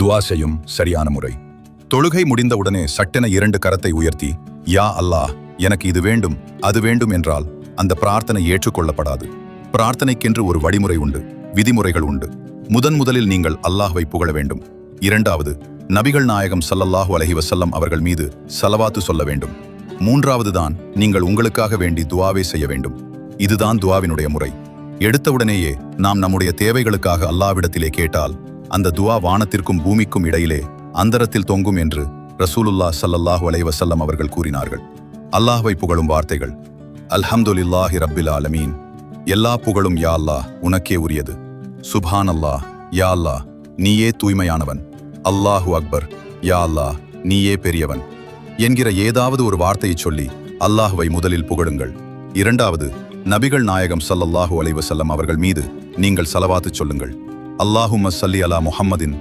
துஆ செய்யும் சரியான முறை. தொழுகை முடிந்தவுடனே சட்டென 2 கரத்தை உயர்த்தி, யா அல்லாஹ், எனக்கு இது வேண்டும் அது வேண்டும் என்றால் அந்த பிரார்த்தனை ஏற்றுக்கொள்ளப்படாது. பிரார்த்தனைக்கென்று ஒரு வழிமுறை உண்டு, விதிமுறைகள் உண்டு. முதலில் நீங்கள் அல்லாஹ்வை புகழ வேண்டும். 2வது, நபிகள் நாயகம் ஸல்லல்லாஹு அலைஹி வஸல்லம் அவர்கள் மீது ஸலவாத்து சொல்ல வேண்டும். 3வது தான் நீங்கள் உங்களுக்காக வேண்டி துஆவே செய்ய வேண்டும். இதுதான் துஆவினுடைய முறை. எடுத்தவுடனேயே நாம் நம்முடைய தேவைகளுக்காக அல்லாஹ்விடத்திலே கேட்டால் அந்த துஆ வானத்திற்கும் பூமிக்கும் இடையிலே அந்தரத்தில் தொங்கும் என்று ரசூலுல்லாஹ் ஸல்லல்லாஹு அலைஹி வஸல்லம் அவர்கள் கூறினார்கள். அல்லாஹ்வை புகழும் வார்த்தைகள்: அல்ஹம்துலில்லாஹி ரப்பில் ஆலமீன், எல்லா புகழும் யா அல்லாஹ் உனக்கே உரியது. சுப்ஹானல்லாஹ், யா அல்லாஹ் நீயே தூய்மையானவன். அல்லாஹு அக்பர், யா அல்லாஹ் நீயே பெரியவன் என்கிற ஏதாவது ஒரு வார்த்தையை சொல்லி அல்லாஹ்வை முதலில் புகழுங்கள். 2வது, நபிகள் நாயகம் ஸல்லல்லாஹு அலைஹி வஸல்லம் அவர்கள் மீது நீங்கள் ஸலவாத்து சொல்லுங்கள். அல்லாஹும்ம ஸல்லி அலா முஹம்மதின்